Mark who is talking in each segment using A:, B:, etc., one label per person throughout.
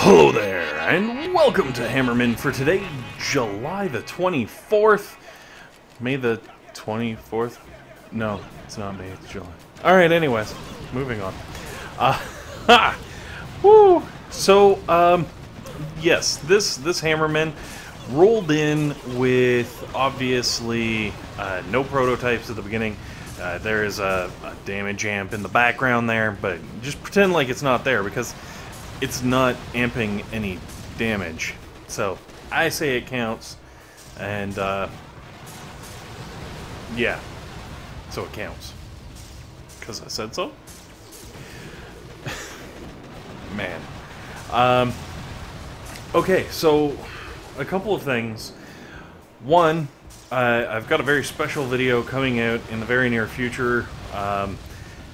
A: Hello there, and welcome to Hammerman for today, July the 24th. May the 24th? No, it's not May, it's July. Alright, anyways, moving on. Woo! So, yes, this Hammerman rolled in with, obviously, no prototypes at the beginning. There is a damage amp in the background there, but just pretend like it's not there, because it's not amping any damage. So, I say it counts, and, yeah. So it counts. Because I said so? Man. Okay, so, a couple of things. One, I've got a very special video coming out in the very near future.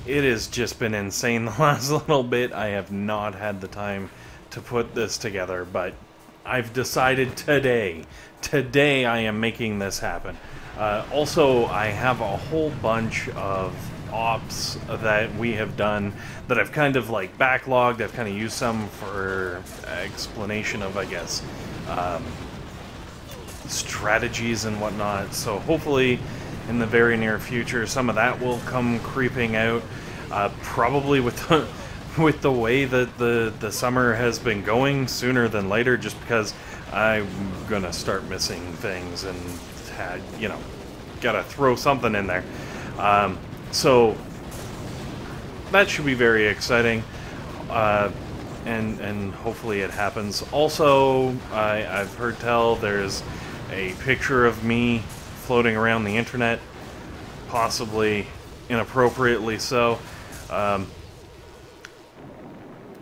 A: It has just been insane the last little bit. I have not had the time to put this together, but I've decided today I am making this happen. Also, I have a whole bunch of ops that we have done that I've kind of like backlogged. I've kind of used some for explanation of, I guess, strategies and whatnot. So hopefully in the very near future some of that will come creeping out. Probably with the way that the summer has been going, sooner than later, just because I'm gonna start missing things and you know, gotta throw something in there. So that should be very exciting, and hopefully it happens. Also, I've heard tell there's a picture of me floating around the internet, possibly inappropriately so.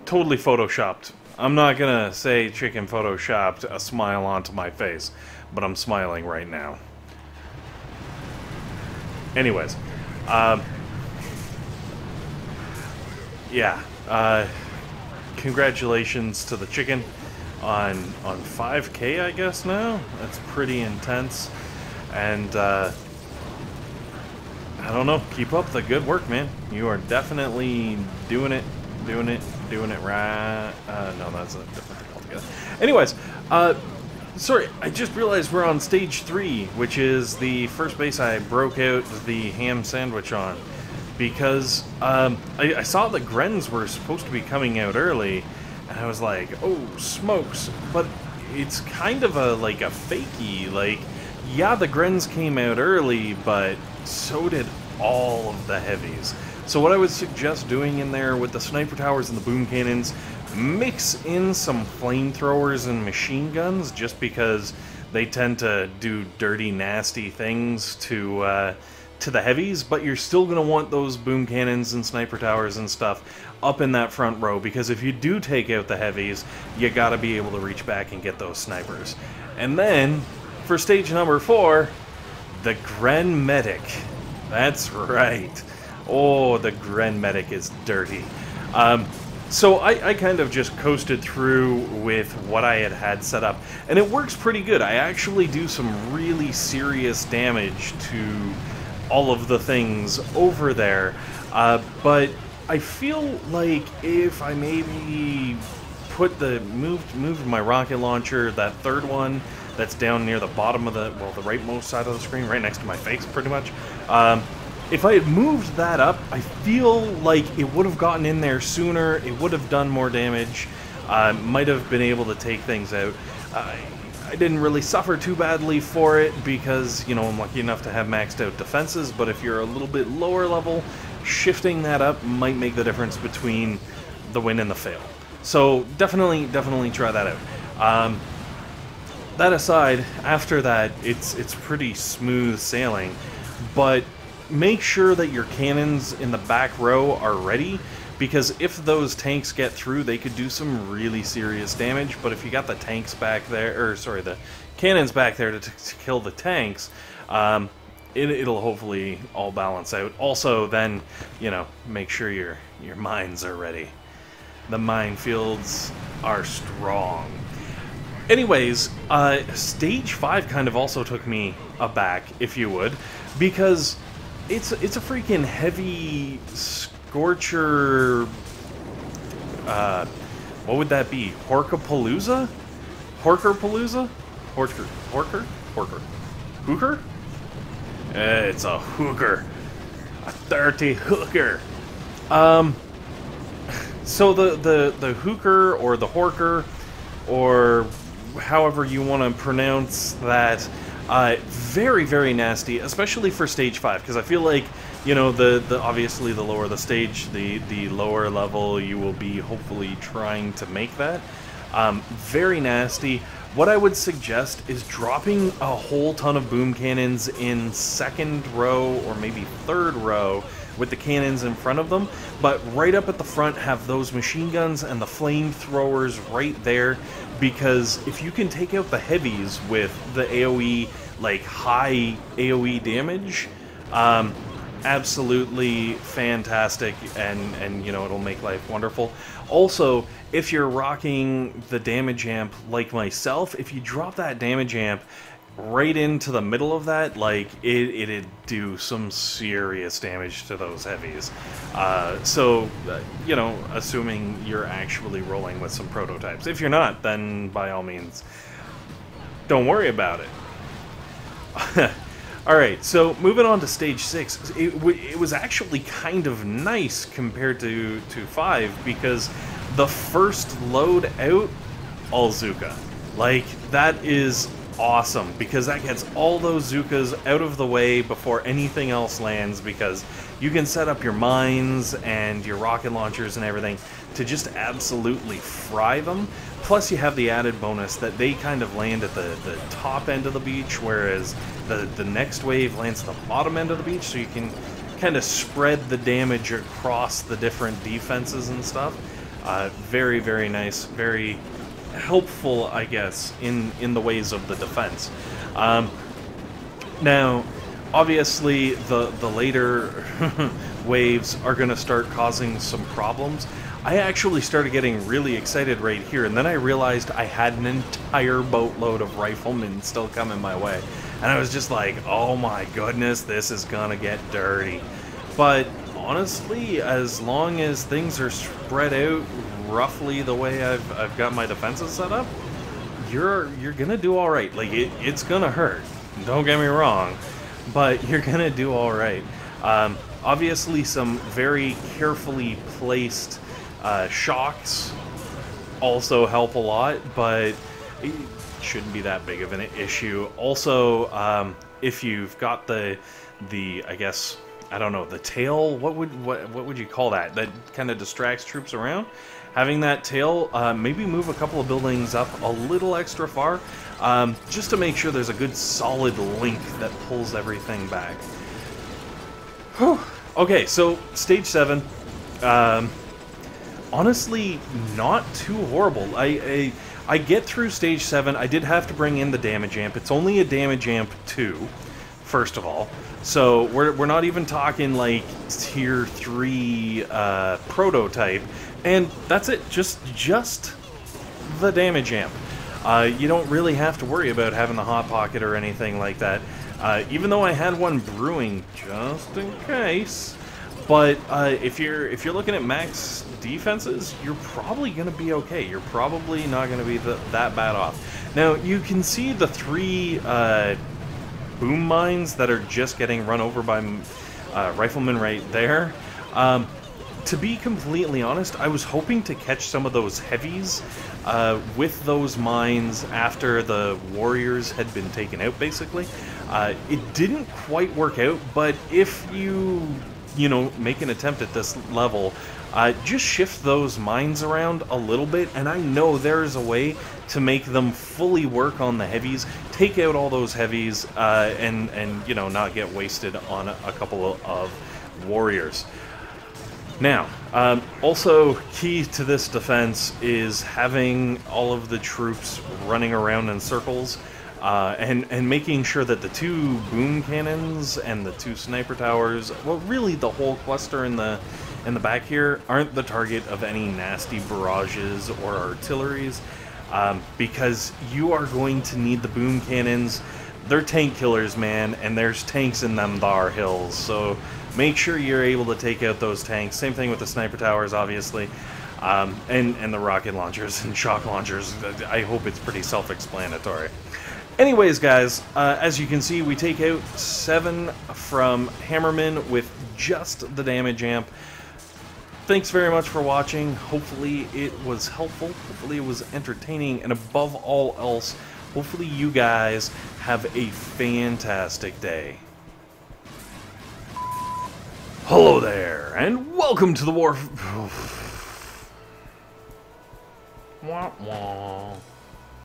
A: Totally photoshopped. I'm not gonna say chicken photoshopped a smile onto my face, but I'm smiling right now. Anyways, yeah, congratulations to the chicken on 5K, I guess now. That's pretty intense, and I don't know, keep up the good work, man. You are definitely doing it right. No, that's a different thing altogether. Anyways, sorry, I just realized we're on stage 3, which is the first base I broke out the ham sandwich on, because I saw the Grens were supposed to be coming out early, and I was like, oh, smokes. But it's kind of like a fakey, like, yeah, the Grens came out early, but so did all of the heavies. So what I would suggest doing in there with the sniper towers and the boom cannons, mix in some flamethrowers and machine guns, just because they tend to do dirty, nasty things to the heavies, but you're still going to want those boom cannons and sniper towers and stuff up in that front row, because if you do take out the heavies, you got to be able to reach back and get those snipers. And then, for stage number 4, the Gren Medic. That's right. Oh, the Gren Medic is dirty. So I kind of just coasted through with what I had set up, and it works pretty good. I actually do some really serious damage to all of the things over there, but I feel like if I maybe put moved my rocket launcher, that third one that's down near the bottom of the, well, the rightmost side of the screen, right next to my face, pretty much. If I had moved that up, I feel like it would have gotten in there sooner, it would have done more damage, might have been able to take things out. I didn't really suffer too badly for it because, you know, I'm lucky enough to have maxed out defenses, but if you're a little bit lower level, shifting that up might make the difference between the win and the fail. So definitely try that out. That aside, after that, it's pretty smooth sailing, but make sure that your cannons in the back row are ready, because if those tanks get through, they could do some really serious damage. But if you got the tanks back there, or sorry, the cannons back there to kill the tanks, it'll hopefully all balance out. Also, then, you know, make sure your mines are ready. The minefields are strong. Anyways, stage 5 kind of also took me aback, if you would, because it's a freaking heavy Scorcher What would that be? Horkapalooza? Horkerpalooza? Horker? Hooker? It's a hooker. A dirty hooker. So the hooker or the horker, or however you want to pronounce that, very, very nasty, especially for stage 5, because I feel like, you know, obviously the lower the stage, the lower level you will be hopefully trying to make that. Very nasty. What I would suggest is dropping a whole ton of boom cannons in second row or maybe third row with the cannons in front of them, but right up at the front have those machine guns and the flamethrowers right there, because if you can take out the heavies with the AoE, like high AoE damage, absolutely fantastic, and you know, it'll make life wonderful. Also, if you're rocking the damage amp like myself, if you drop that damage amp right into the middle of that, like, it'd do some serious damage to those heavies. You know, assuming you're actually rolling with some prototypes. If you're not, then by all means, don't worry about it. Alright, so moving on to stage 6, it was actually kind of nice compared to 5, because the first load out, all Zooka. Like, that is awesome, because that gets all those Zookas out of the way before anything else lands, because you can set up your mines and your rocket launchers and everything to just absolutely fry them. Plus you have the added bonus that they kind of land at the top end of the beach, whereas the next wave lands at the bottom end of the beach, so you can kind of spread the damage across the different defenses and stuff. Very, very nice, very helpful, I guess, in the ways of the defense. Now, obviously, the later waves are going to start causing some problems. I actually started getting really excited right here, and then I realized I had an entire boatload of Riflemen still coming my way. And I was just like, oh my goodness, this is gonna get dirty. But honestly, as long as things are spread out roughly the way I've got my defenses set up, you're gonna do all right. Like, it's gonna hurt, don't get me wrong, but you're gonna do all right. Obviously, some very carefully placed shocks also help a lot, but it shouldn't be that big of an issue. Also, if you've got the I guess, I don't know, the tail, what would you call that? That kind of distracts troops around. Having that tail, maybe move a couple of buildings up a little extra far, just to make sure there's a good solid link that pulls everything back. Whew. Okay, so stage 7. Honestly, not too horrible. I get through stage 7. I did have to bring in the damage amp. It's only a damage amp 2, first of all. So we're not even talking like tier 3 prototype, and that's it. Just the damage amp. You don't really have to worry about having the hot pocket or anything like that. Even though I had one brewing just in case. But if you're looking at max defenses, you're probably going to be okay. You're probably not going to be that bad off. Now, you can see the 3 boom mines that are just getting run over by Riflemen right there. To be completely honest, I was hoping to catch some of those heavies with those mines after the warriors had been taken out, basically. It didn't quite work out, but if you know, make an attempt at this level, just shift those mines around a little bit, and I know there's a way to make them fully work on the heavies, take out all those heavies, and you know, not get wasted on a couple of warriors. Now, also key to this defense is having all of the troops running around in circles, and making sure that the 2 boom cannons and the 2 sniper towers, well, really the whole cluster in the back here, aren't the target of any nasty barrages or artilleries, because you are going to need the boom cannons. They're tank killers, man, and there's tanks in them thar hills, so make sure you're able to take out those tanks. Same thing with the sniper towers, obviously. And the rocket launchers and shock launchers. I hope it's pretty self-explanatory. Anyways, guys, as you can see, we take out 7 from Hammerman with just the damage amp. Thanks very much for watching. Hopefully it was helpful. Hopefully it was entertaining. And above all else, hopefully you guys have a fantastic day. Hello there, and welcome to the War... Wah, wah.